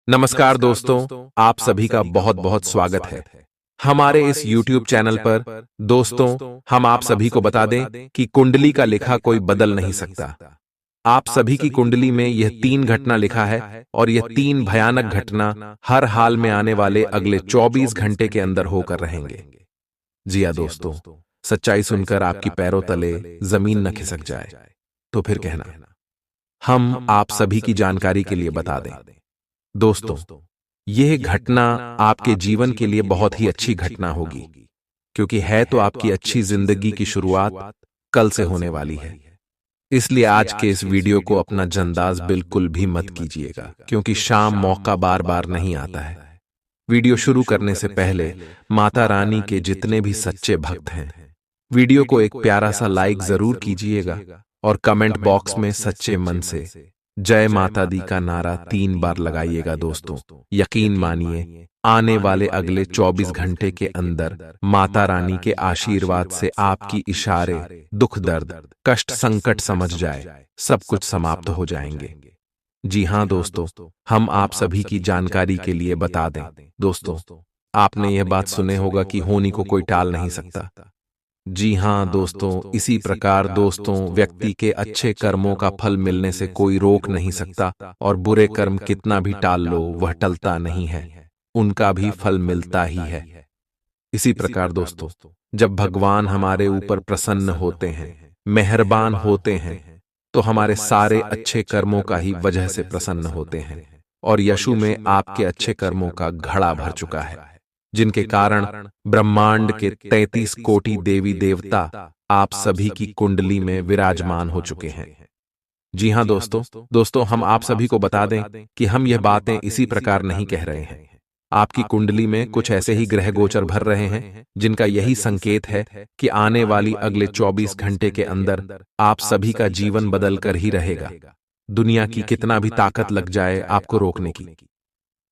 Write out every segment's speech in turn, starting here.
नमस्कार दोस्तों, आप सभी का बहुत बहुत स्वागत है हमारे इस YouTube चैनल पर। दोस्तों, हम आप सभी को बता दें कि कुंडली का लिखा कोई बदल नहीं सकता। आप सभी की कुंडली में यह 3 घटना लिखा है और यह 3 भयानक घटना हर हाल में आने वाले अगले 24 घंटे के अंदर होकर रहेंगे। जी हाँ दोस्तों, सच्चाई सुनकर आपकी पैरों तले जमीन न खिसक जाए तो फिर कहना। हम आप सभी की जानकारी के लिए बता दें दोस्तों, यह घटना आपके जीवन के लिए बहुत ही अच्छी घटना होगी, क्योंकि है तो आपकी अच्छी जिंदगी की शुरुआत कल से होने वाली है। इसलिए आज के इस वीडियो को अपना जंदाज बिल्कुल भी मत कीजिएगा, क्योंकि शाम मौका बार बार नहीं आता है। वीडियो शुरू करने से पहले माता रानी के जितने भी सच्चे भक्त हैं, वीडियो को एक प्यारा सा लाइक जरूर कीजिएगा और कमेंट बॉक्स में सच्चे मन से जय माता दी का नारा 3 बार लगाइएगा। दोस्तों, यकीन मानिए, आने वाले अगले 24 घंटे के अंदर माता रानी के आशीर्वाद से आपकी इशारे, दुख दर्द, कष्ट संकट समझ जाए, सब कुछ समाप्त हो जाएंगे। जी हाँ दोस्तों, हम आप सभी की जानकारी के लिए बता दें दोस्तों, आपने यह बात सुने होगा कि होनी को कोई टाल नहीं सकता। जी हाँ दोस्तों, इसी प्रकार दोस्तों, व्यक्ति के अच्छे कर्मों का फल मिलने से कोई रोक नहीं सकता और बुरे कर्म कितना भी टाल लो वह टलता नहीं है, उनका भी फल मिलता ही है। इसी प्रकार दोस्तों, जब भगवान हमारे ऊपर प्रसन्न होते हैं, मेहरबान होते हैं, तो हमारे सारे अच्छे कर्मों का ही वजह से प्रसन्न होते हैं और यशु में आपके अच्छे कर्मों का घड़ा भर चुका है, जिनके कारण ब्रह्मांड के 33 कोटि देवी देवता आप सभी की कुंडली में विराजमान हो चुके हैं। जी हाँ दोस्तों, हम आप सभी को बता दें कि हम यह बातें इसी प्रकार नहीं कह रहे हैं। आपकी कुंडली में कुछ ऐसे ही ग्रह गोचर भर रहे हैं जिनका यही संकेत है कि आने वाली अगले 24 घंटे के अंदर आप सभी का जीवन बदल कर ही रहेगा। दुनिया की कितना भी ताकत लग जाए आपको रोकने की,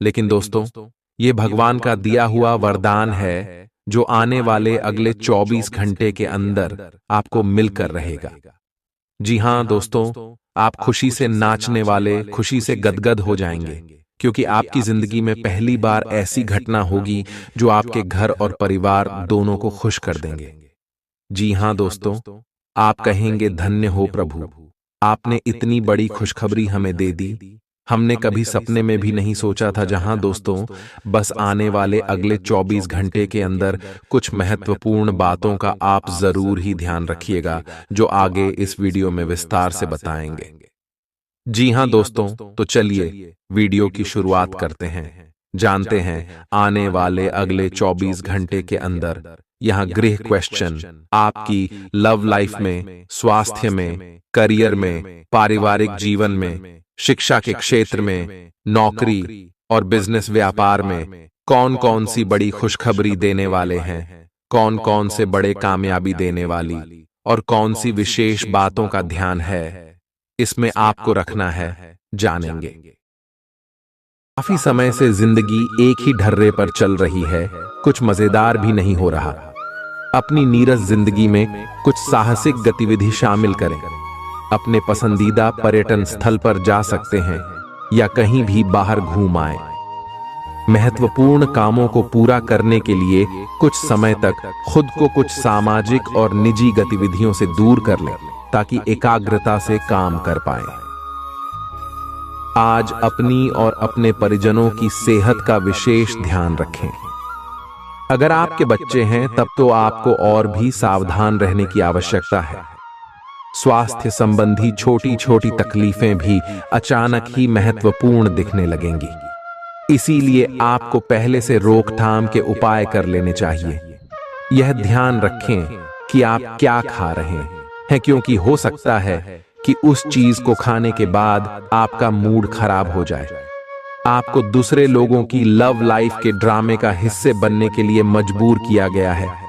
लेकिन दोस्तों, ये भगवान का दिया हुआ वरदान है जो आने वाले अगले 24 घंटे के अंदर आपको मिलकर रहेगा। जी हाँ दोस्तों, आप खुशी से नाचने वाले, खुशी से गदगद हो जाएंगे, क्योंकि आपकी जिंदगी में पहली बार ऐसी घटना होगी जो आपके घर और परिवार दोनों को खुश कर देंगे। जी हाँ दोस्तों, आप कहेंगे धन्य हो प्रभु, आपने इतनी बड़ी खुशखबरी हमें दे दी, हमने कभी सपने में भी नहीं सोचा था। जहां दोस्तों, बस आने वाले अगले 24 घंटे के अंदर कुछ महत्वपूर्ण बातों का आप जरूर ही ध्यान रखिएगा, जो आगे इस वीडियो में विस्तार से बताएंगे। जी हां दोस्तों, तो चलिए वीडियो की शुरुआत करते हैं। जानते हैं आने वाले अगले 24 घंटे के अंदर यहां गृह क्वेश्चन आपकी लव लाइफ में, स्वास्थ्य में, करियर में, पारिवारिक जीवन में, शिक्षा के क्षेत्र में, नौकरी और बिजनेस व्यापार में कौन कौन सी बड़ी खुशखबरी देने वाले हैं, कौन कौन से बड़े कामयाबी देने वाली और कौन सी विशेष बातों का ध्यान है, इसमें आपको रखना है, जानेंगे। काफी समय से जिंदगी एक ही ढर्रे पर चल रही है, कुछ मजेदार भी नहीं हो रहा। अपनी नीरस जिंदगी में कुछ साहसिक गतिविधि शामिल करें। अपने पसंदीदा पर्यटन स्थल पर जा सकते हैं या कहीं भी बाहर घूम आए। महत्वपूर्ण कामों को पूरा करने के लिए कुछ समय तक खुद को कुछ सामाजिक और निजी गतिविधियों से दूर कर लें, ताकि एकाग्रता से काम कर पाएं। आज अपनी और अपने परिजनों की सेहत का विशेष ध्यान रखें। अगर आपके बच्चे हैं तब तो आपको और भी सावधान रहने की आवश्यकता है। स्वास्थ्य संबंधी छोटी छोटी तकलीफें भी अचानक ही महत्वपूर्ण दिखने लगेंगी, इसीलिए आपको पहले से रोकथाम के उपाय कर लेने चाहिए। यह ध्यान रखें कि आप क्या खा रहे हैं, क्योंकि हो सकता है कि उस चीज को खाने के बाद आपका मूड खराब हो जाए। आपको दूसरे लोगों की लव लाइफ के ड्रामे का हिस्से बनने के लिए मजबूर किया गया है।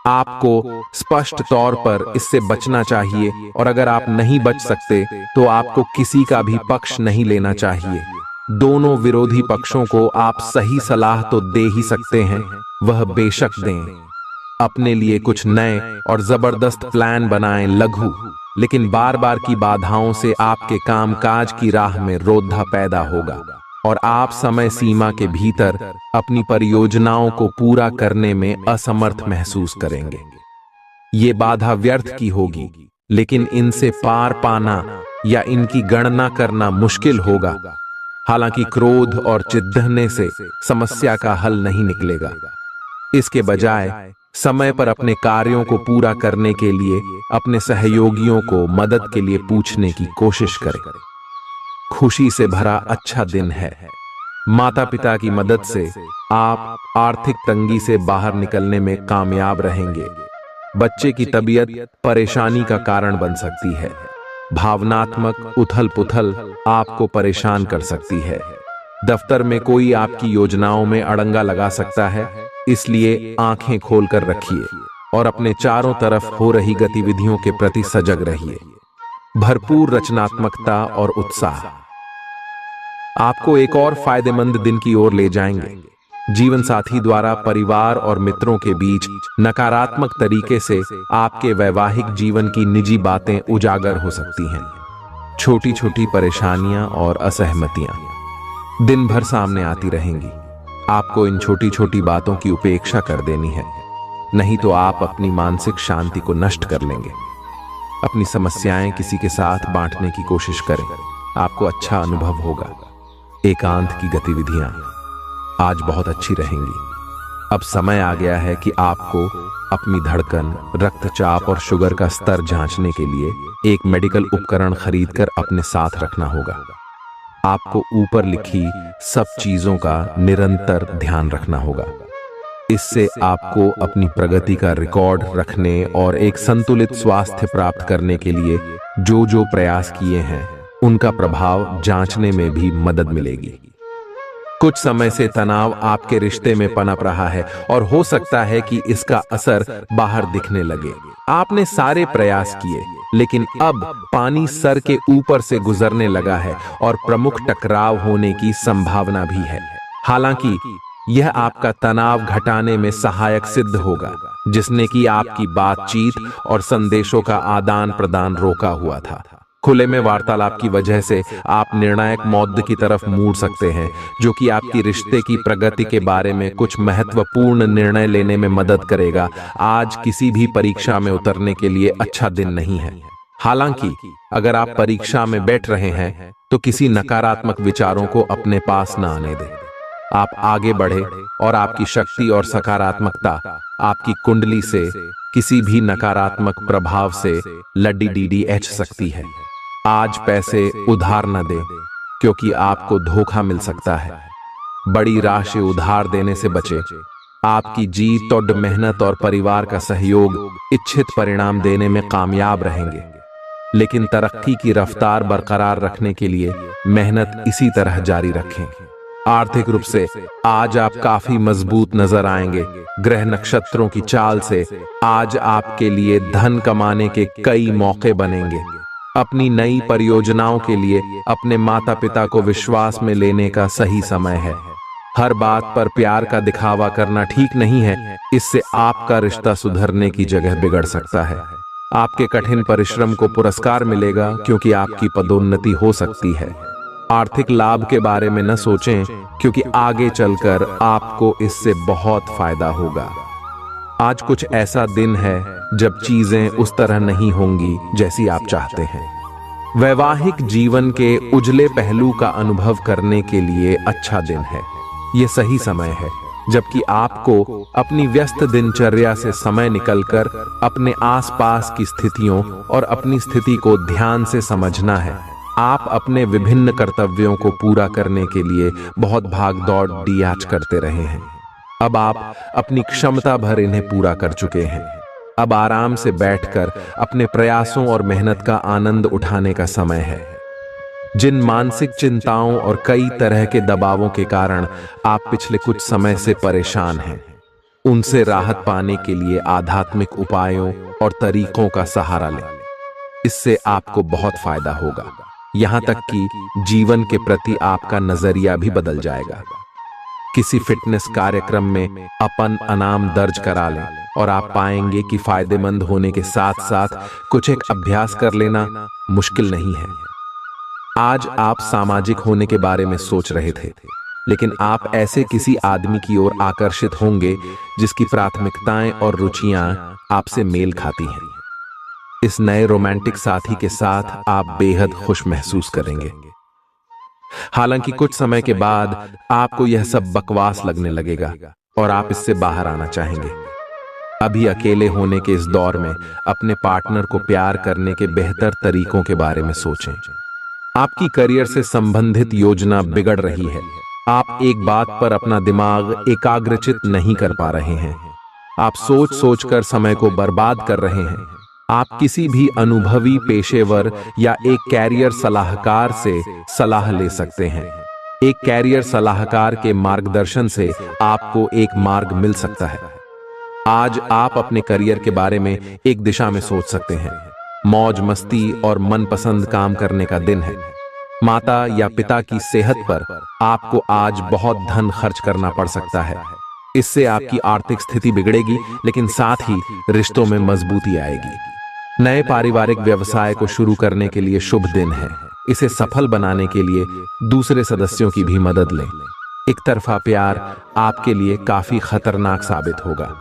आपको स्पष्ट तौर पर इससे बचना चाहिए, और अगर आप नहीं बच सकते तो आपको किसी का भी पक्ष नहीं लेना चाहिए। दोनों विरोधी पक्षों को आप सही सलाह तो दे ही सकते हैं, वह बेशक दें। अपने लिए कुछ नए और जबरदस्त प्लान बनाएं, लघु लेकिन बार बार की बाधाओं से आपके कामकाज की राह में रोधा पैदा होगा और आप समय सीमा के भीतर अपनी परियोजनाओं को पूरा करने में असमर्थ महसूस करेंगे। ये बाधा व्यर्थ की होगी, लेकिन इनसे पार पाना या इनकी गणना करना मुश्किल होगा। हालांकि क्रोध और चिढ़ने से समस्या का हल नहीं निकलेगा। इसके बजाय समय पर अपने कार्यों को पूरा करने के लिए अपने सहयोगियों को मदद के लिए पूछने की कोशिश करें। खुशी से भरा अच्छा दिन है। माता पिता की मदद से आप आर्थिक तंगी से बाहर निकलने में कामयाब रहेंगे। बच्चे की तबीयत परेशानी का कारण बन सकती है। भावनात्मक उथल पुथल आपको परेशान कर सकती है। दफ्तर में कोई आपकी योजनाओं में अड़ंगा लगा सकता है, इसलिए आंखें खोलकर रखिए और अपने चारों तरफ हो रही गतिविधियों के प्रति सजग रहिए। भरपूर रचनात्मकता और उत्साह आपको एक और फायदेमंद दिन की ओर ले जाएंगे। जीवन साथी द्वारा परिवार और मित्रों के बीच नकारात्मक तरीके से आपके वैवाहिक जीवन की निजी बातें उजागर हो सकती हैं। छोटी छोटी परेशानियां और असहमतियां दिन भर सामने आती रहेंगी। आपको इन छोटी छोटी बातों की उपेक्षा कर देनी है, नहीं तो आप अपनी मानसिक शांति को नष्ट कर लेंगे। अपनी समस्याएं किसी के साथ बांटने की कोशिश करें, आपको अच्छा अनुभव होगा। एकांत की गतिविधियां आज बहुत अच्छी रहेंगी। अब समय आ गया है कि आपको अपनी धड़कन, रक्तचाप और शुगर का स्तर जांचने के लिए एक मेडिकल उपकरण खरीदकर अपने साथ रखना होगा। आपको ऊपर लिखी सब चीजों का निरंतर ध्यान रखना होगा। इससे आपको अपनी प्रगति का रिकॉर्ड रखने और एक संतुलित स्वास्थ्य प्राप्त करने के लिए जो प्रयास किए हैं उनका प्रभाव जांचने में भी मदद मिलेगी। कुछ समय से तनाव आपके रिश्ते में पनप रहा है और हो सकता है कि इसका असर बाहर दिखने लगे। आपने सारे प्रयास किए, लेकिन अब पानी सर के ऊपर से गुजरने लगा है और प्रमुख टकराव होने की संभावना भी है। हालांकि यह आपका तनाव घटाने में सहायक सिद्ध होगा, जिसने कि आपकी बातचीत और संदेशों का आदान प्रदान रोका हुआ था। खुले में वार्तालाप की वजह से आप निर्णायक मौद्द की तरफ मुड़ सकते हैं, जो कि आपकी रिश्ते की प्रगति के बारे में कुछ महत्वपूर्ण निर्णय लेने में मदद करेगा। आज किसी भी परीक्षा में उतरने के लिए अच्छा दिन नहीं है। हालांकि अगर आप परीक्षा में बैठ रहे हैं तो किसी नकारात्मक विचारों को अपने पास न आने दें। आप आगे बढ़े और आपकी शक्ति और सकारात्मकता आपकी कुंडली से किसी भी नकारात्मक प्रभाव से लड़ी सकती है। आज पैसे उधार न दें, क्योंकि आपको धोखा मिल सकता है। बड़ी राशि उधार देने से बचें। आपकी जीत और मेहनत और परिवार का सहयोग इच्छित परिणाम देने में कामयाब रहेंगे, लेकिन तरक्की की रफ्तार बरकरार रखने के लिए मेहनत इसी तरह जारी रखें। आर्थिक रूप से आज आप काफी मजबूत नजर आएंगे। ग्रह नक्षत्रों की चाल से आज आपके लिए धन कमाने के कई मौके बनेंगे। अपनी नई परियोजनाओं के लिए अपने माता पिता को विश्वास में लेने का सही समय है। हर बात पर प्यार का दिखावा करना ठीक नहीं है, इससे आपका रिश्ता सुधरने की जगह बिगड़ सकता है। आपके कठिन परिश्रम को पुरस्कार मिलेगा, क्योंकि आपकी पदोन्नति हो सकती है। आर्थिक लाभ के बारे में न सोचें, क्योंकि आगे चलकर आपको इससे बहुत फायदा होगा। आज कुछ ऐसा दिन है जब चीजें उस तरह नहीं होंगी जैसी आप चाहते हैं। वैवाहिक जीवन के उजले पहलू का अनुभव करने के लिए अच्छा दिन है। ये सही समय है जबकि आपको अपनी व्यस्त दिनचर्या से समय निकलकर अपने आसपास की स्थितियों और अपनी स्थिति को ध्यान से समझना है। आप अपने विभिन्न कर्तव्यों को पूरा करने के लिए बहुत भाग दौड़ डियाच करते रहे हैं। अब आप अपनी क्षमता भर इन्हें पूरा कर चुके हैं। अब आराम से बैठकर अपने प्रयासों और मेहनत का आनंद उठाने का समय है। जिन मानसिक चिंताओं और कई तरह के दबावों के कारण आप पिछले कुछ समय से परेशान हैं, उनसे राहत पाने के लिए आध्यात्मिक उपायों और तरीकों का सहारा लें। इससे आपको बहुत फायदा होगा। यहां तक कि जीवन के प्रति आपका नजरिया भी बदल जाएगा। किसी फिटनेस कार्यक्रम में अपन इनाम दर्ज करा लें और आप पाएंगे कि फायदेमंद होने के साथ साथ कुछ एक अभ्यास कर लेना मुश्किल नहीं है। आज आप सामाजिक होने के बारे में सोच रहे थे, लेकिन आप ऐसे किसी आदमी की ओर आकर्षित होंगे जिसकी प्राथमिकताएं और रुचियां आपसे मेल खाती हैं। इस नए रोमांटिक साथी के साथ आप बेहद खुश महसूस करेंगे। हालांकि कुछ समय के बाद आपको यह सब बकवास लगने लगेगा और आप इससे बाहर आना चाहेंगे। अभी अकेले होने के इस दौर में अपने पार्टनर को प्यार करने के बेहतर तरीकों के बारे में सोचें। आपकी करियर से संबंधित योजना बिगड़ रही है। आप एक बात पर अपना दिमाग एकाग्रचित नहीं कर पा रहे हैं। आप सोच सोचकर समय को बर्बाद कर रहे हैं। आप किसी भी अनुभवी पेशेवर या एक कैरियर सलाहकार से सलाह ले सकते हैं। एक कैरियर सलाहकार के मार्गदर्शन से आपको एक मार्ग मिल सकता है। आज आप अपने करियर के बारे में एक दिशा में सोच सकते हैं। मौज मस्ती और मनपसंद काम करने का दिन है। माता या पिता की सेहत पर आपको आज बहुत धन खर्च करना पड़ सकता है। इससे आपकी आर्थिक स्थिति बिगड़ेगी, लेकिन साथ ही रिश्तों में मजबूती आएगी। नए पारिवारिक व्यवसाय को शुरू करने के लिए शुभ दिन है। इसे सफल बनाने के लिए दूसरे सदस्यों की भी मदद लें। एक तरफा प्यार आपके लिए काफी खतरनाक साबित होगा।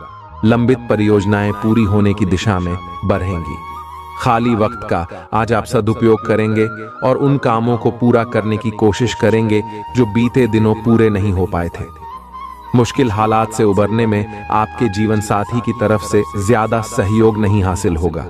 लंबित परियोजनाएं पूरी होने की दिशा में बढ़ेंगी। खाली वक्त का आज आप सदुपयोग करेंगे और उन कामों को पूरा करने की कोशिश करेंगे जो बीते दिनों पूरे नहीं हो पाए थे। मुश्किल हालात से उबरने में आपके जीवन साथी की तरफ से ज्यादा सहयोग नहीं हासिल होगा।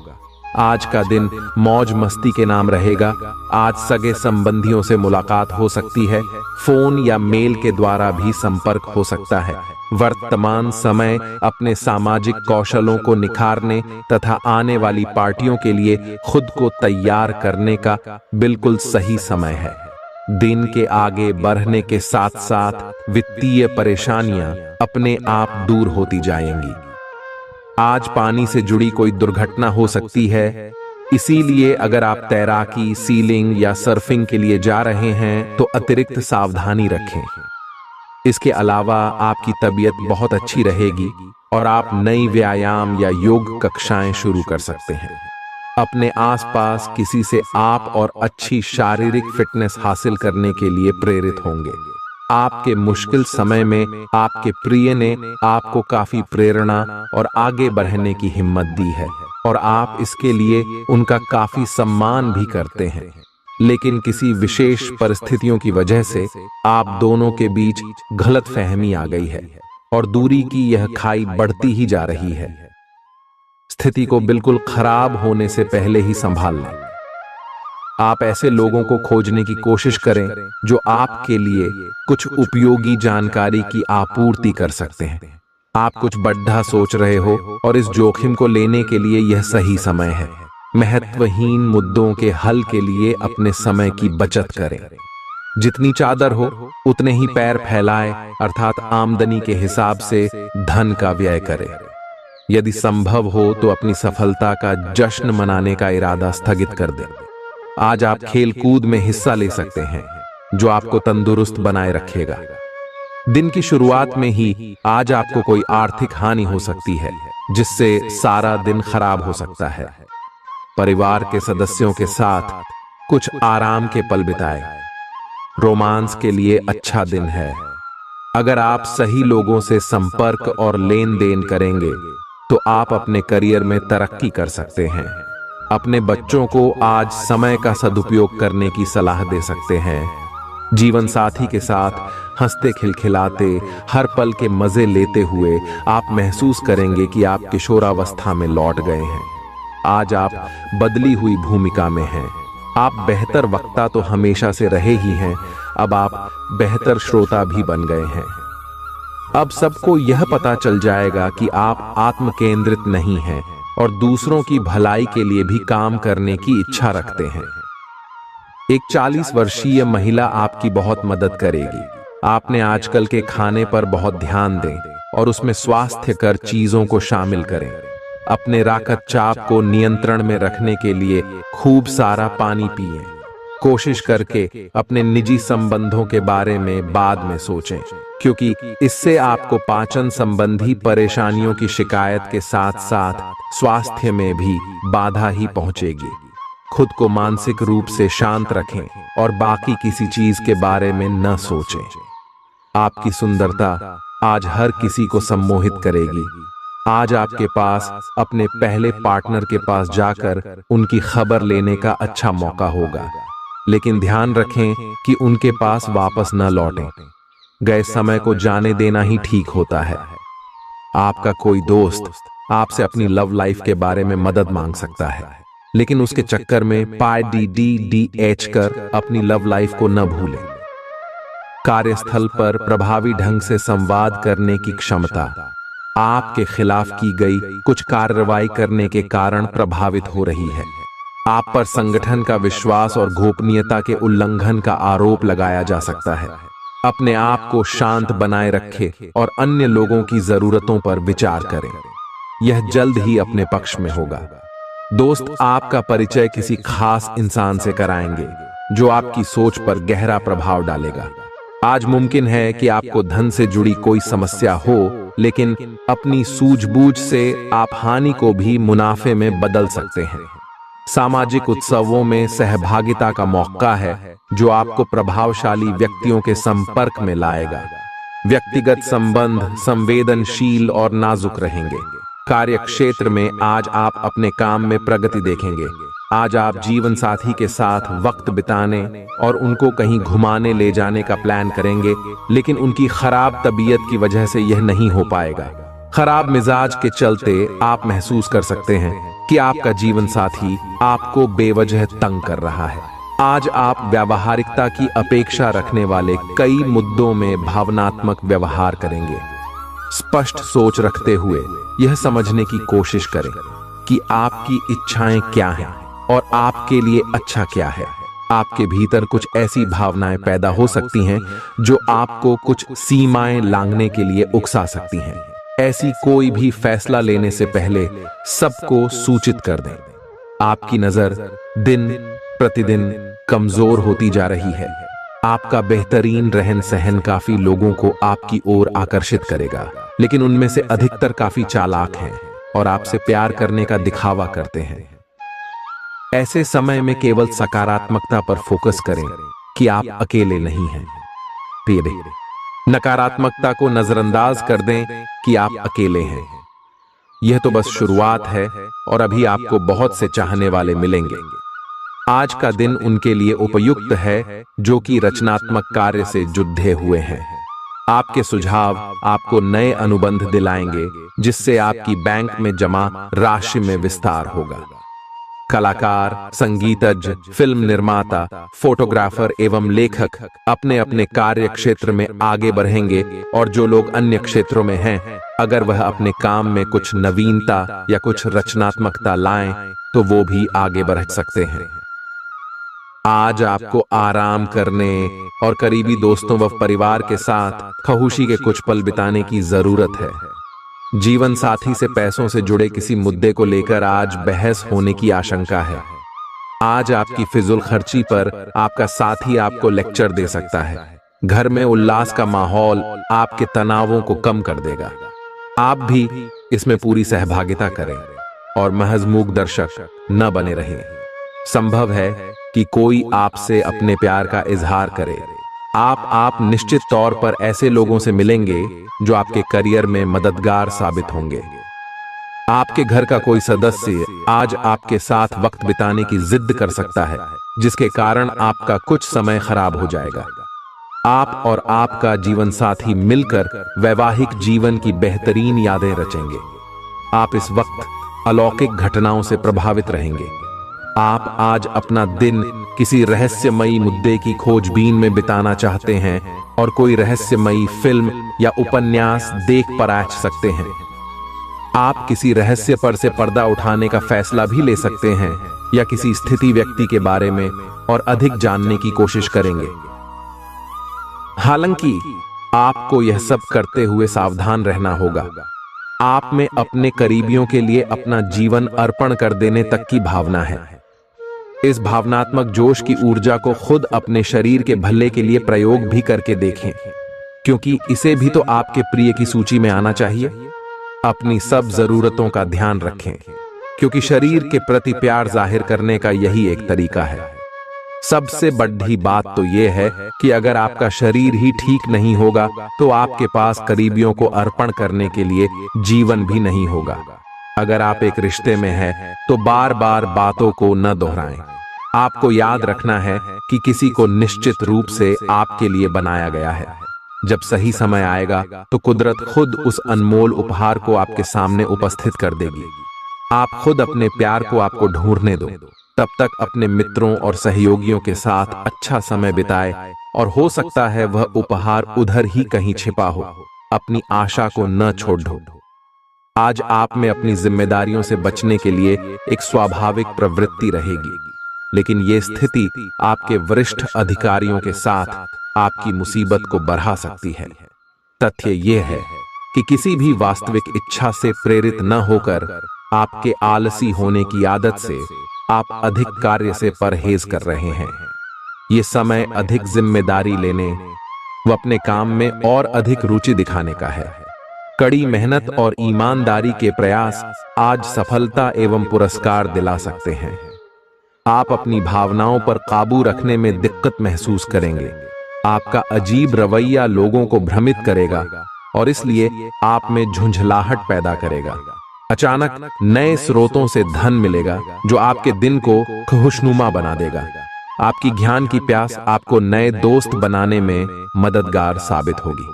आज का दिन मौज मस्ती के नाम रहेगा। आज सगे संबंधियों से मुलाकात हो सकती है। फोन या मेल के द्वारा भी संपर्क हो सकता है। वर्तमान समय अपने सामाजिक कौशलों को निखारने तथा आने वाली पार्टियों के लिए खुद को तैयार करने का बिल्कुल सही समय है। दिन के आगे बढ़ने के साथ साथ वित्तीय परेशानियां अपने आप दूर होती जाएंगी। आज पानी से जुड़ी कोई दुर्घटना हो सकती है, इसीलिए अगर आप तैराकी, सीलिंग या सर्फिंग के लिए जा रहे हैं तो अतिरिक्त सावधानी रखें। इसके अलावा आपकी तबीयत बहुत अच्छी रहेगी और आप नई व्यायाम या योग कक्षाएं शुरू कर सकते हैं। अपने आसपास किसी से आप और अच्छी शारीरिक फिटनेस हासिल करने के लिए प्रेरित होंगे। आपके मुश्किल समय में आपके प्रिय ने आपको काफी प्रेरणा और आगे बढ़ने की हिम्मत दी है और आप इसके लिए उनका काफी सम्मान भी करते हैं। लेकिन किसी विशेष परिस्थितियों की वजह से आप दोनों के बीच गलतफहमी आ गई है और दूरी की यह खाई बढ़ती ही जा रही है। स्थिति को बिल्कुल खराब होने से पहले ही संभाल लें। आप ऐसे लोगों को खोजने की कोशिश करें जो आपके लिए कुछ उपयोगी जानकारी की आपूर्ति कर सकते हैं। आप कुछ बड़ा सोच रहे हो और इस जोखिम को लेने के लिए यह सही समय है। महत्वहीन मुद्दों के हल के लिए अपने समय की बचत करें। जितनी चादर हो उतने ही पैर फैलाएं, अर्थात आमदनी के हिसाब से धन का व्यय करें। यदि संभव हो तो अपनी सफलता का जश्न मनाने का इरादा स्थगित कर दें। आज आप खेल कूद में हिस्सा ले सकते हैं जो आपको तंदुरुस्त बनाए रखेगा। दिन की शुरुआत में ही आज आपको कोई आर्थिक हानि हो सकती है जिससे सारा दिन खराब हो सकता है। परिवार के सदस्यों के साथ कुछ आराम के पल बिताएं। रोमांस के लिए अच्छा दिन है। अगर आप सही लोगों से संपर्क और लेन देन करेंगे तो आप अपने करियर में तरक्की कर सकते हैं। अपने बच्चों को आज समय का सदुपयोग करने की सलाह दे सकते हैं। जीवन साथी के साथ हंसते खिलखिलाते हर पल के मजे लेते हुए आप महसूस करेंगे कि आप किशोरावस्था में लौट गए हैं। आज आप बदली हुई भूमिका में हैं। आप बेहतर वक्ता तो हमेशा से रहे ही हैं, अब आप बेहतर श्रोता भी बन गए हैं। अब सबको यह पता चल जाएगा कि आप आत्म केंद्रित नहीं हैं और दूसरों की भलाई के लिए भी काम करने की इच्छा रखते हैं। एक 40 वर्षीय महिला आपकी बहुत मदद करेगी। आपने आजकल के खाने पर बहुत ध्यान दें और उसमें स्वास्थ्यकर चीजों को शामिल करें। अपने रक्तचाप को नियंत्रण में रखने के लिए खूब सारा पानी पिएं। कोशिश करके अपने निजी संबंधों के बारे में बाद में सोचें, क्योंकि इससे आपको पाचन संबंधी परेशानियों की शिकायत के साथ साथ स्वास्थ्य में भी बाधा ही पहुंचेगी। खुद को मानसिक रूप से शांत रखें और बाकी किसी चीज के बारे में न सोचें। आपकी सुंदरता आज हर किसी को सम्मोहित करेगी। आज आपके पास अपने पहले पार्टनर के पास जाकर उनकी खबर लेने का अच्छा मौका होगा, लेकिन ध्यान रखें कि उनके पास वापस न लौटें। गए समय को जाने देना ही ठीक होता है। आपका कोई दोस्त आपसे अपनी लव लाइफ के बारे में मदद मांग सकता है, लेकिन उसके चक्कर में PDDDH कर अपनी लव लाइफ को न भूलें। कार्यस्थल पर प्रभावी ढंग से संवाद करने की क्षमता आपके खिलाफ की गई कुछ कार्रवाई करने के कारण प्रभावित हो रही है। आप पर संगठन का विश्वास और गोपनीयता के उल्लंघन का आरोप लगाया जा सकता है। अपने आप को शांत बनाए रखें और अन्य लोगों की जरूरतों पर विचार करें। यह जल्द ही अपने पक्ष में होगा। दोस्त आपका परिचय किसी खास इंसान से कराएंगे जो आपकी सोच पर गहरा प्रभाव डालेगा। आज मुमकिन है कि आपको धन से जुड़ी कोई समस्या हो, लेकिन अपनी सूझबूझ से आप हानि को भी मुनाफे में बदल सकते हैं। सामाजिक उत्सवों में सहभागिता का मौका है जो आपको प्रभावशाली व्यक्तियों के संपर्क में लाएगा। व्यक्तिगत संबंध संवेदनशील और नाजुक रहेंगे। कार्य क्षेत्र में आज आप अपने काम में प्रगति देखेंगे। आज आप जीवन साथी के साथ वक्त बिताने और उनको कहीं घुमाने ले जाने का प्लान करेंगे, लेकिन उनकी खराब तबीयत की वजह से यह नहीं हो पाएगा। खराब मिजाज के चलते आप महसूस कर सकते हैं कि आपका जीवन साथी आपको बेवजह तंग कर रहा है। आज आप व्यावहारिकता की अपेक्षा रखने वाले कई मुद्दों में भावनात्मक व्यवहार करेंगे। स्पष्ट सोच रखते हुए यह समझने की कोशिश करें कि आपकी इच्छाएं क्या हैं और आपके लिए अच्छा क्या है। आपके भीतर कुछ ऐसी भावनाएं पैदा हो सकती हैं जो आपको कुछ सीमाएं लांघने के लिए उकसा सकती हैं। ऐसी कोई भी फैसला लेने से पहले सबको सूचित कर दें। आपकी नजर दिन प्रतिदिन कमजोर होती जा रही है। आपका बेहतरीन रहन सहन काफी लोगों को आपकी ओर आकर्षित करेगा, लेकिन उनमें से अधिकतर काफी चालाक हैं और आपसे प्यार करने का दिखावा करते हैं। ऐसे समय में केवल सकारात्मकता पर फोकस करें कि आप अकेले नहीं हैं। नकारात्मकता को नजरअंदाज कर दें कि आप अकेले हैं। यह तो बस शुरुआत है और अभी आपको बहुत से चाहने वाले मिलेंगे। आज का दिन उनके लिए उपयुक्त है जो कि रचनात्मक कार्य से जुड़े हुए हैं। आपके सुझाव आपको नए अनुबंध दिलाएंगे, जिससे आपकी बैंक में जमा राशि में विस्तार होगा। कलाकार, संगीतज्ञ, फिल्म निर्माता, फोटोग्राफर एवं लेखक अपने अपने कार्य क्षेत्र में आगे बढ़ेंगे, और जो लोग अन्य क्षेत्रों में हैं, अगर वह अपने काम में कुछ नवीनता या कुछ रचनात्मकता लाएं, तो वो भी आगे बढ़ सकते हैं। आज आपको आराम करने और करीबी दोस्तों व परिवार के साथ खुशी के कुछ पल बिताने की जरूरत है। जीवन साथी से पैसों से जुड़े किसी मुद्दे को लेकर आज बहस होने की आशंका है। आज आपकी फिजूल खर्ची पर आपका साथी आपको लेक्चर दे सकता है। घर में उल्लास का माहौल आपके तनावों को कम कर देगा। आप भी इसमें पूरी सहभागिता करें और महज मूक दर्शक न बने रहें। संभव है कि कोई आपसे अपने प्यार का इजहार करे। आप निश्चित तौर पर ऐसे लोगों से मिलेंगे जो आपके करियर में मददगार साबित होंगे। आपके घर का कोई सदस्य आज आपके साथ वक्त बिताने की जिद कर सकता है, जिसके कारण आपका कुछ समय खराब हो जाएगा। आप और आपका जीवन साथी मिलकर वैवाहिक जीवन की बेहतरीन यादें रचेंगे। आप इस वक्त अलौकिक घटनाओं से प्रभावित रहेंगे। आप आज अपना दिन किसी रहस्यमयी मुद्दे की खोजबीन में बिताना चाहते हैं और कोई रहस्यमयी फिल्म या उपन्यास देख पर आ सकते हैं। आप किसी रहस्य पर से पर्दा उठाने का फैसला भी ले सकते हैं या किसी स्थिति व्यक्ति के बारे में और अधिक जानने की कोशिश करेंगे। हालांकि आपको यह सब करते हुए सावधान रहना होगा। आप में अपने करीबियों के लिए अपना जीवन अर्पण कर देने तक की भावना है। इस भावनात्मक जोश की ऊर्जा को खुद अपने शरीर के भले के लिए प्रयोग भी करके देखें, क्योंकि इसे भी तो आपके प्रिय की सूची में आना चाहिए। अपनी सब जरूरतों का ध्यान रखें। क्योंकि शरीर के प्रति प्यार जाहिर करने का यही एक तरीका है। सबसे बड़ी बात तो यह है कि अगर आपका शरीर ही ठीक नहीं होगा तो आपके पास करीबियों को अर्पण करने के लिए जीवन भी नहीं होगा। अगर आप एक रिश्ते में हैं तो बार बार बातों को न दोहराएं। आपको याद रखना है कि किसी को निश्चित रूप से आपके लिए बनाया गया है। जब सही समय आएगा तो कुदरत खुद उस अनमोल उपहार को आपके सामने उपस्थित कर देगी। आप खुद अपने प्यार को आपको ढूंढने दो। तब तक अपने मित्रों और सहयोगियों के साथ अच्छा समय बिताए और हो सकता है वह उपहार उधर ही कहीं छिपा हो। अपनी आशा को न छोड़ दो। आज आप में अपनी जिम्मेदारियों से बचने के लिए एक स्वाभाविक प्रवृत्ति रहेगी, लेकिन यह स्थिति आपके वरिष्ठ अधिकारियों के साथ आपकी मुसीबत को बढ़ा सकती है। तथ्य यह है कि किसी भी वास्तविक इच्छा से प्रेरित न होकर आपके आलसी होने की आदत से आप अधिक कार्य से परहेज कर रहे हैं। ये समय अधिक जिम्मेदारी लेने व अपने काम में और अधिक रुचि दिखाने का है। कड़ी मेहनत और ईमानदारी के प्रयास आज सफलता एवं पुरस्कार दिला सकते हैं। आप अपनी भावनाओं पर काबू रखने में दिक्कत महसूस करेंगे। आपका अजीब रवैया लोगों को भ्रमित करेगा और इसलिए आप में झुंझलाहट पैदा करेगा। अचानक नए स्रोतों से धन मिलेगा जो आपके दिन को खुशनुमा बना देगा। आपकी ज्ञान की प्यास आपको नए दोस्त बनाने में मददगार साबित होगी।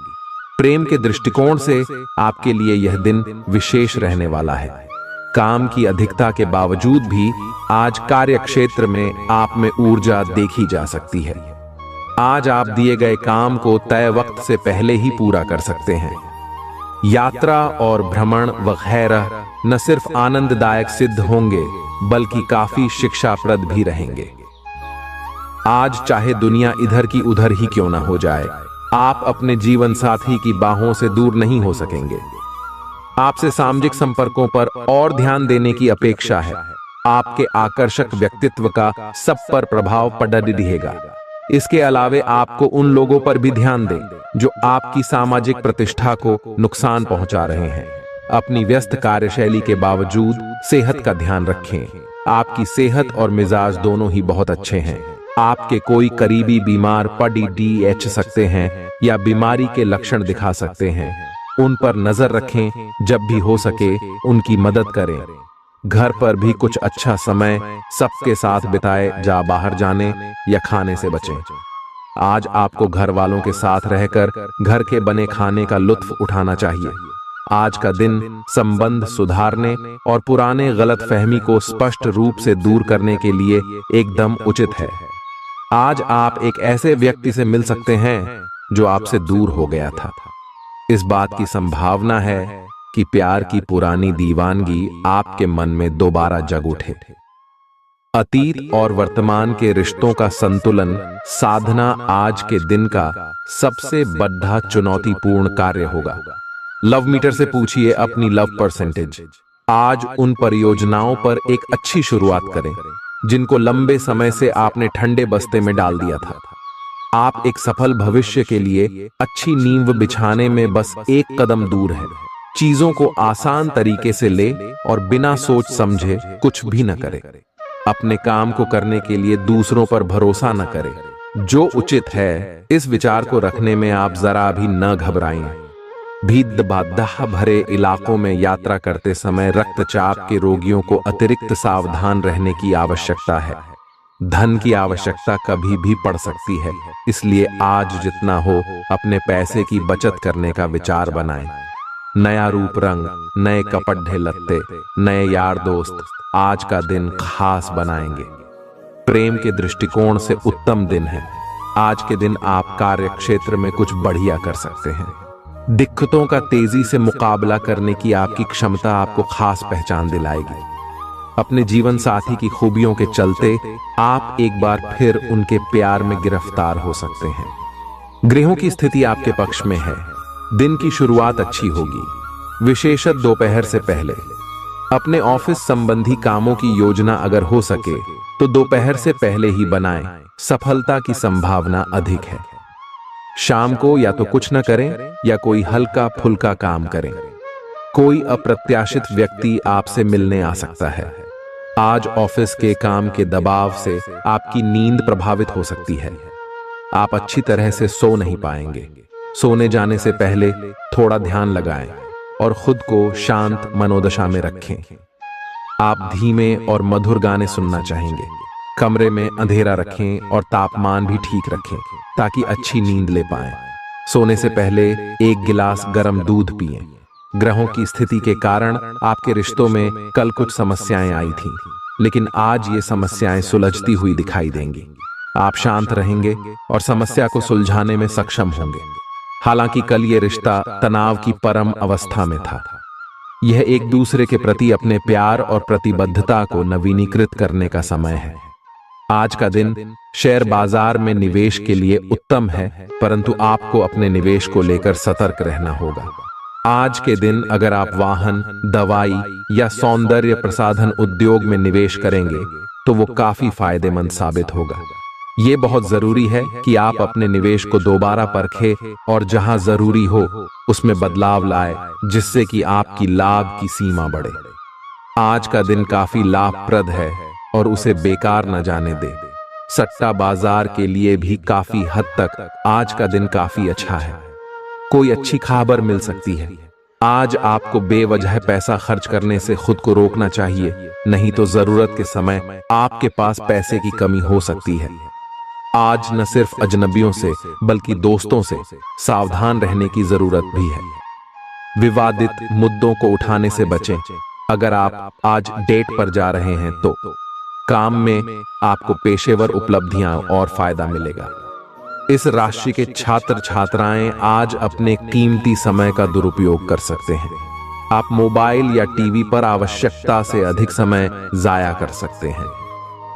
प्रेम के दृष्टिकोण से आपके लिए यह दिन विशेष रहने वाला है। काम की अधिकता के बावजूद भी आज कार्य क्षेत्र में आप में ऊर्जा देखी जा सकती है। आज आप दिए गए काम को तय वक्त से पहले ही पूरा कर सकते हैं। यात्रा और भ्रमण वगैरह न सिर्फ आनंददायक सिद्ध होंगे बल्कि काफी शिक्षाप्रद भी रहेंगे। आज चाहे दुनिया इधर की उधर ही क्यों ना हो जाए, आप अपने जीवन साथी की बाहों से दूर नहीं हो सकेंगे। आपसे सामाजिक संपर्कों पर और ध्यान देने की अपेक्षा है। आपके आकर्षक व्यक्तित्व का सब पर प्रभाव पड़ रहेगा। इसके अलावे आपको उन लोगों पर भी ध्यान दें जो आपकी सामाजिक प्रतिष्ठा को नुकसान पहुंचा रहे हैं। अपनी व्यस्त कार्यशैली के बावजूद सेहत का ध्यान रखें। आपकी सेहत और मिजाज दोनों ही बहुत अच्छे हैं। आपके कोई करीबी बीमार पड़ सकते हैं या बीमारी के लक्षण दिखा सकते हैं। उन पर नजर रखें। जब भी हो सके उनकी मदद करें। घर पर भी कुछ अच्छा समय सबके साथ बिताए। जा बाहर जाने या खाने से बचें। आज आपको घर वालों के साथ रहकर घर के बने खाने का लुत्फ उठाना चाहिए। आज का दिन संबंध सुधारने और पुराने गलतफहमी को स्पष्ट रूप से दूर करने के लिए एकदम उचित है। आज आप एक ऐसे व्यक्ति से मिल सकते हैं जो आपसे दूर हो गया था। इस बात की संभावना है कि प्यार की पुरानी दीवानगी आपके मन में दोबारा जग उठे। अतीत और वर्तमान के रिश्तों का संतुलन साधना आज के दिन का सबसे बड़ा चुनौतीपूर्ण कार्य होगा। लव मीटर से पूछिए अपनी लव परसेंटेज। आज उन परियोजनाओं पर एक अच्छी शुरुआत करें जिनको लंबे समय से आपने ठंडे बस्ते में डाल दिया था। आप एक सफल भविष्य के लिए अच्छी नींव बिछाने में बस एक कदम दूर है। चीजों को आसान तरीके से ले और बिना सोच समझे कुछ भी न करें। अपने काम को करने के लिए दूसरों पर भरोसा न करें। जो उचित है इस विचार को रखने में आप जरा भी न घबराएं। भीड़ बाधा भरे इलाकों में यात्रा करते समय रक्तचाप के रोगियों को अतिरिक्त सावधान रहने की आवश्यकता है। धन की आवश्यकता कभी भी पड़ सकती है, इसलिए आज जितना हो अपने पैसे की बचत करने का विचार बनाएं। नया रूप रंग, नए कपड़े लत्ते, नए यार दोस्त आज का दिन खास बनाएंगे। प्रेम के दृष्टिकोण से उत्तम दिन है। आज के दिन आप कार्य क्षेत्र में कुछ बढ़िया कर सकते हैं। दिक्कतों का तेजी से मुकाबला करने की आपकी क्षमता आपको खास पहचान दिलाएगी। अपने जीवन साथी की खूबियों के चलते आप एक बार फिर उनके प्यार में गिरफ्तार हो सकते हैं। ग्रहों की स्थिति आपके पक्ष में है। दिन की शुरुआत अच्छी होगी, विशेषत दोपहर से पहले। अपने ऑफिस संबंधी कामों की योजना अगर हो सके तो दोपहर से पहले ही बनाएं। सफलता की संभावना अधिक है। शाम को या तो कुछ न करें या कोई हल्का फुल्का काम करें। कोई अप्रत्याशित व्यक्ति आपसे मिलने आ सकता है। आज ऑफिस के काम के दबाव से आपकी नींद प्रभावित हो सकती है। आप अच्छी तरह से सो नहीं पाएंगे। सोने जाने से पहले थोड़ा ध्यान लगाएं और खुद को शांत मनोदशा में रखें। आप धीमे और मधुर गाने सुनना चाहेंगे। कमरे में अंधेरा रखें और तापमान भी ठीक रखें ताकि अच्छी नींद ले पाएं। सोने से पहले 1 गिलास गर्म दूध पिएं। ग्रहों की स्थिति के कारण आपके रिश्तों में कल कुछ समस्याएं आई थीं, लेकिन आज ये समस्याएं सुलझती हुई दिखाई देंगी। आप शांत रहेंगे और समस्या को सुलझाने में सक्षम होंगे। हालांकि कल ये रिश्ता तनाव की परम अवस्था में था। यह एक दूसरे के प्रति अपने प्यार और प्रतिबद्धता को नवीनीकृत करने का समय है। आज का दिन शेयर बाजार में निवेश के लिए उत्तम है, परंतु आपको अपने निवेश को लेकर सतर्क रहना होगा। आज के दिन अगर आप वाहन, दवाई या सौंदर्य प्रसाधन उद्योग में निवेश करेंगे तो वो काफी फायदेमंद साबित होगा। ये बहुत जरूरी है कि आप अपने निवेश को दोबारा परखें और जहां जरूरी हो उसमें बदलाव लाए, जिससे कि आपकी लाभ की सीमा बढ़े। आज का दिन काफी लाभप्रद है और उसे बेकार न जाने दें। सट्टा बाजार के लिए भी काफी हद तक आज का दिन काफी अच्छा है। कोई अच्छी खबर मिल सकती है। आज आपको बेवजह पैसा खर्च करने से खुद को रोकना चाहिए, नहीं तो जरूरत के समय आपके पास पैसे की कमी हो सकती है। आज न सिर्फ अजनबियों से बल्कि दोस्तों से सावधान रहने की जरूरत भी है। विवादित मुद्दों को उठाने से बचें। अगर आप आज डेट पर जा रहे हैं तो काम में आपको पेशेवर उपलब्धियां और फायदा मिलेगा। इस राशि के छात्र छात्राएं आज अपने कीमती समय का दुरुपयोग कर सकते हैं। आप मोबाइल या टीवी पर आवश्यकता से अधिक समय जाया कर सकते हैं।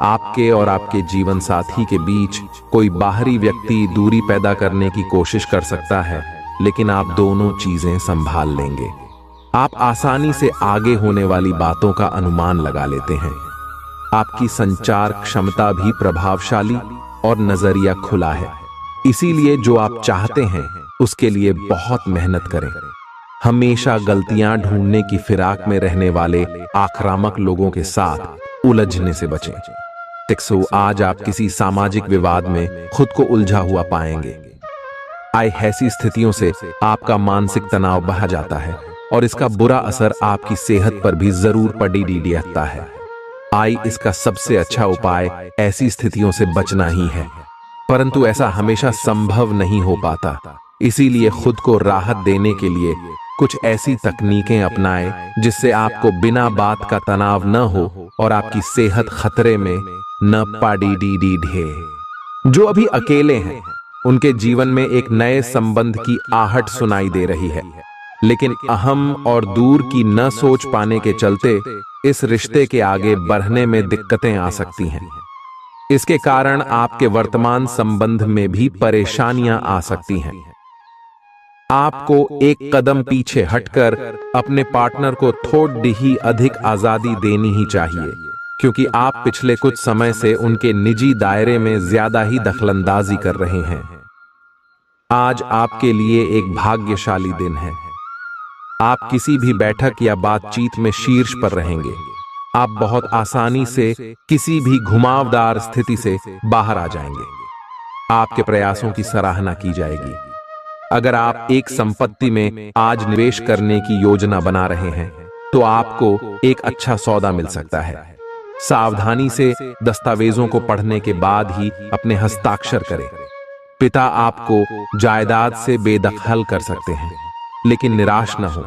आपके और आपके जीवन साथी के बीच कोई बाहरी व्यक्ति दूरी पैदा करने की कोशिश कर सकता है, लेकिन आप दोनों चीजें संभाल लेंगे। आप आसानी से आगे होने वाली बातों का अनुमान लगा लेते हैं। आपकी संचार क्षमता भी प्रभावशाली और नजरिया खुला है। इसीलिए जो आप चाहते हैं उसके लिए बहुत मेहनत करें। हमेशा गलतियां ढूंढने की फिराक में रहने वाले आक्रामक लोगों के साथ उलझने से बचें। टिक्सो, आज आप किसी सामाजिक विवाद में खुद को उलझा हुआ पाएंगे। ऐसी स्थितियों से आपका मानसिक तनाव बढ़ जाता है और इसका बुरा असर आपकी सेहत पर भी जरूर पड़ता है। इसका सबसे अच्छा उपाय ऐसी स्थितियों से बचना ही है, परंतु ऐसा हमेशा संभव नहीं हो पाता। इसीलिए खुद को राहत देने के लिए कुछ ऐसी तकनीकें अपनाएं जिससे आपको बिना बात का तनाव न हो और आपकी सेहत खतरे में न पड़े। जो अभी अकेले हैं उनके जीवन में एक नए संबंध की आहट सुनाई दे रही है, लेकिन अहम और दूर की न सोच पाने के चलते इस रिश्ते के आगे बढ़ने में दिक्कतें आ सकती हैं। इसके कारण आपके वर्तमान संबंध में भी परेशानियां आ सकती हैं। आपको एक कदम पीछे हटकर अपने पार्टनर को थोड़ी ही अधिक आजादी देनी ही चाहिए, क्योंकि आप पिछले कुछ समय से उनके निजी दायरे में ज्यादा ही दखलंदाजी कर रहे हैं। आज आपके लिए एक भाग्यशाली दिन है। आप किसी भी बैठक या बातचीत में शीर्ष पर रहेंगे। आप बहुत आसानी से किसी भी घुमावदार स्थिति से बाहर आ जाएंगे। आपके प्रयासों की सराहना की जाएगी। अगर आप एक संपत्ति में आज निवेश करने की योजना बना रहे हैं तो आपको एक अच्छा सौदा मिल सकता है। सावधानी से दस्तावेजों को पढ़ने के बाद ही अपने हस्ताक्षर करें। पिता आपको जायदाद से बेदखल कर सकते हैं, लेकिन निराश न हो।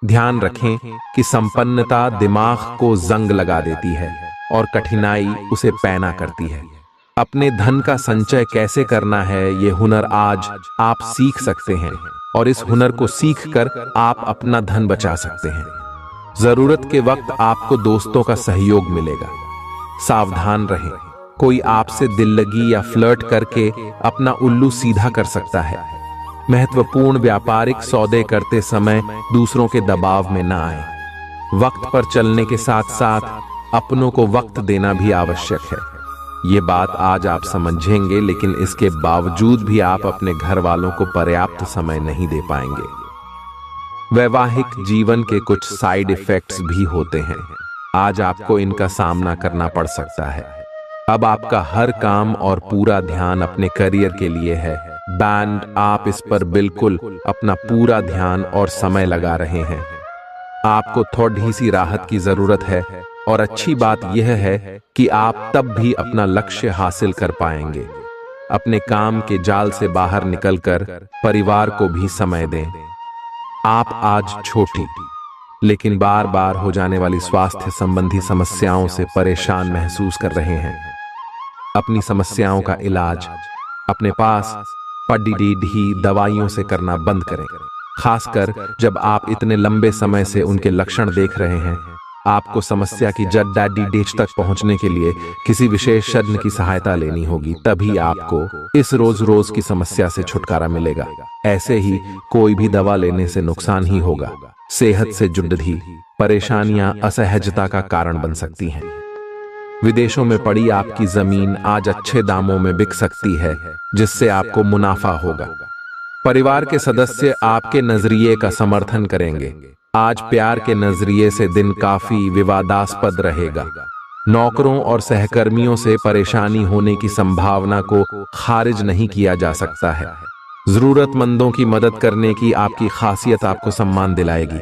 ध्यान रखें कि संपन्नता दिमाग को जंग लगा देती है और कठिनाई उसे पैना करती है। अपने धन का संचय कैसे करना है ये हुनर आज आप सीख सकते हैं और इस हुनर को सीखकर आप अपना धन बचा सकते हैं। जरूरत के वक्त आपको दोस्तों का सहयोग मिलेगा। सावधान रहें, कोई आपसे दिल लगी या फ्लर्ट करके अपना उल्लू सीधा कर सकता है। महत्वपूर्ण व्यापारिक सौदे करते समय दूसरों के दबाव में न आए। वक्त पर चलने के साथ साथ अपनों को वक्त देना भी आवश्यक है। ये बात आज आप समझेंगे, लेकिन इसके बावजूद भी आप अपने घर वालों को पर्याप्त समय नहीं दे पाएंगे। वैवाहिक जीवन के कुछ साइड इफेक्ट्स भी होते हैं। आज आपको इनका सामना करना पड़ सकता है। अब आपका हर काम और पूरा ध्यान अपने करियर के लिए है। बैंड, आप इस पर बिल्कुल अपना पूरा ध्यान और समय लगा रहे हैं। आपको थोड़ी सी राहत की जरूरत है और अच्छी बात यह है कि आप तब भी अपना लक्ष्य हासिल कर पाएंगे। अपने काम के जाल से बाहर निकलकर परिवार को भी समय दें। आप आज छोटी लेकिन बार बार हो जाने वाली स्वास्थ्य संबंधी समस्याओं से परेशान महसूस कर रहे हैं। अपनी समस्याओं का इलाज अपने पास पड़ी दवाइयों से करना बंद करें, खासकर जब आप इतने लंबे समय से उनके लक्षण देख रहे हैं। आपको समस्या की जड़ डेच तक पहुंचने के लिए किसी विशेषज्ञ की सहायता लेनी होगी, तभी आपको इस रोज रोज की समस्या से छुटकारा मिलेगा। ऐसे ही कोई भी दवा लेने से नुकसान ही होगा। सेहत से जुड़ी परेशानियां असहजता का कारण बन सकती हैं। विदेशों में पड़ी आपकी जमीन आज अच्छे दामों में बिक सकती है, जिससे आपको मुनाफा होगा। परिवार के सदस्य आपके नजरिए का समर्थन करेंगे। आज प्यार के नजरिए से दिन काफी विवादास्पद रहेगा। नौकरों और सहकर्मियों से परेशानी होने की संभावना को खारिज नहीं किया जा सकता है। जरूरतमंदों की मदद करने की आपकी खासियत आपको सम्मान दिलाएगी।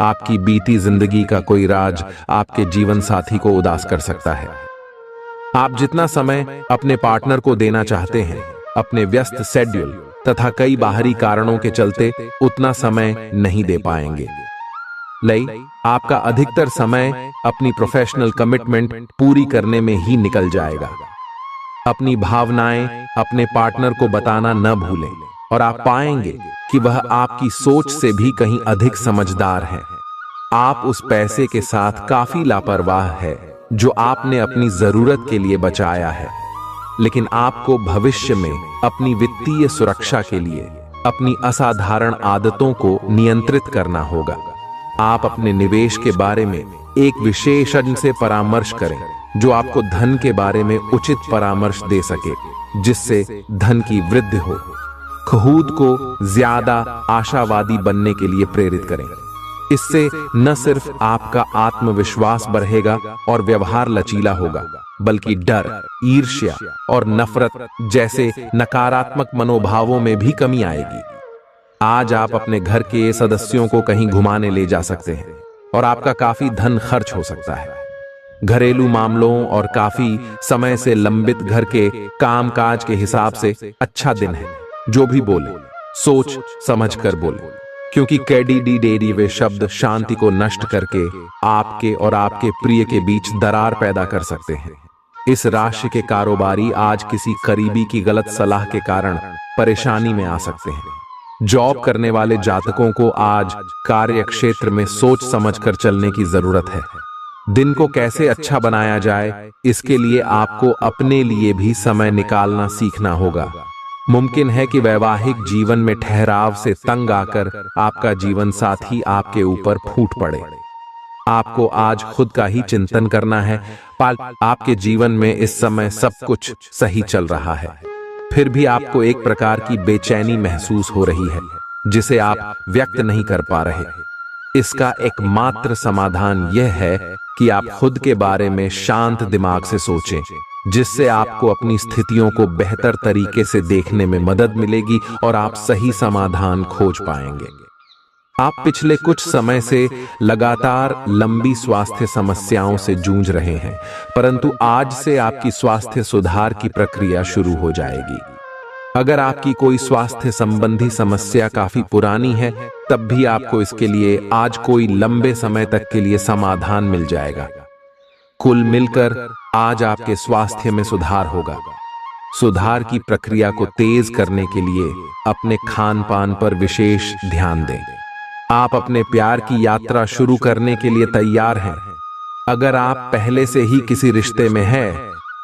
आपकी बीती जिंदगी का कोई राज आपके जीवन साथी को उदास कर सकता है। आप जितना समय अपने पार्टनर को देना चाहते हैं, अपने व्यस्त शेड्यूल तथा कई बाहरी कारणों के चलते उतना समय नहीं दे पाएंगे। आपका अधिकतर समय अपनी प्रोफेशनल कमिटमेंट पूरी करने में ही निकल जाएगा। अपनी भावनाएं अपने पार्टनर को बताना न भूलें और आप पाएंगे कि वह आपकी सोच से भी कहीं अधिक समझदार है। आप उस पैसे के साथ काफी लापरवाह है जो आपने अपनी जरूरत के लिए बचाया है, लेकिन आपको भविष्य में अपनी वित्तीय सुरक्षा के लिए अपनी असाधारण आदतों को नियंत्रित करना होगा। आप अपने निवेश के बारे में एक विशेषज्ञ से परामर्श करें जो आपको धन के बारे में उचित परामर्श दे सके, जिससे धन की वृद्धि हो। खुद को ज्यादा आशावादी बनने के लिए प्रेरित करें। इससे न सिर्फ आपका आत्मविश्वास बढ़ेगा और व्यवहार लचीला होगा, बल्कि डर, ईर्ष्या और नफरत जैसे नकारात्मक मनोभावों में भी कमी आएगी। आज आप अपने घर के सदस्यों को कहीं घुमाने ले जा सकते हैं और आपका काफी धन खर्च हो सकता है। घरेलू मामलों और काफी समय से लंबित घर के कामकाज के हिसाब से अच्छा दिन है। जो भी बोले सोच समझ कर बोले, क्योंकि कैडी वे शब्द शांति को नष्ट करके आपके और आपके प्रिय के बीच दरार पैदा कर सकते हैं। इस राशि के कारोबारी आज किसी करीबी की गलत सलाह के कारण परेशानी में आ सकते हैं। जॉब करने वाले जातकों को आज कार्य क्षेत्र में सोच समझकर चलने की जरूरत है। दिन को कैसे अच्छा बनाया जाए, इसके लिए आपको अपने लिए भी समय निकालना सीखना होगा। मुमकिन है कि वैवाहिक जीवन में ठहराव से तंग आकर आपका जीवन साथी आपके ऊपर फूट पड़े। आपको आज खुद का ही चिंतन करना है। आपके जीवन में इस समय सब कुछ सही चल रहा है, फिर भी आपको एक प्रकार की बेचैनी महसूस हो रही है जिसे आप व्यक्त नहीं कर पा रहे। इसका एकमात्र समाधान यह है कि आप खुद के बारे में शांत दिमाग से सोचें, जिससे आपको अपनी स्थितियों को बेहतर तरीके से देखने में मदद मिलेगी और आप सही समाधान खोज पाएंगे। आप पिछले कुछ समय से लगातार लंबी स्वास्थ्य समस्याओं से जूझ रहे हैं, परंतु आज से आपकी स्वास्थ्य सुधार की प्रक्रिया शुरू हो जाएगी। अगर आपकी कोई स्वास्थ्य संबंधी समस्या काफी पुरानी है, तब भी आपको इसके लिए आज कोई लंबे समय तक के लिए समाधान मिल जाएगा। कुल मिलकर आज आपके स्वास्थ्य में सुधार होगा। सुधार की प्रक्रिया को तेज करने के लिए अपने खान पान पर विशेष ध्यान दें। आप अपने प्यार की यात्रा शुरू करने के लिए तैयार हैं। अगर आप पहले से ही किसी रिश्ते में हैं,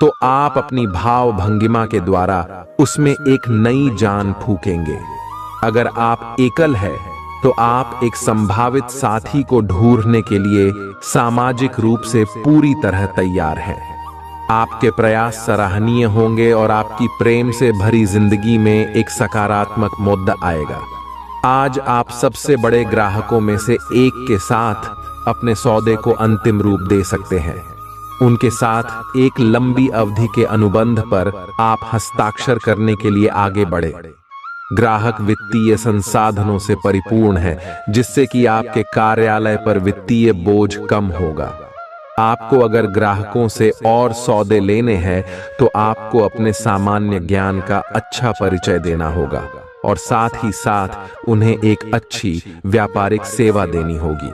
तो आप अपनी भाव भंगिमा के द्वारा उसमें एक नई जान फूकेंगे। अगर आप एकल हैं, तो आप एक संभावित साथी को ढूंढने के लिए सामाजिक रूप से पूरी तरह तैयार हैं। आपके प्रयास सराहनीय होंगे और आपकी प्रेम से भरी जिंदगी में एक सकारात्मक मुद्दा आएगा। आज आप सबसे बड़े ग्राहकों में से एक के साथ अपने सौदे को अंतिम रूप दे सकते हैं। उनके साथ एक लंबी अवधि के अनुबंध पर आप हस्ताक्षर करने के लिए आगे बढ़े। ग्राहक वित्तीय संसाधनों से परिपूर्ण है, जिससे कि आपके कार्यालय पर वित्तीय बोझ कम होगा। आपको अगर ग्राहकों से और सौदे लेने हैं तो आपको अपने सामान्य ज्ञान का अच्छा परिचय देना होगा और साथ ही साथ उन्हें एक अच्छी व्यापारिक सेवा देनी होगी।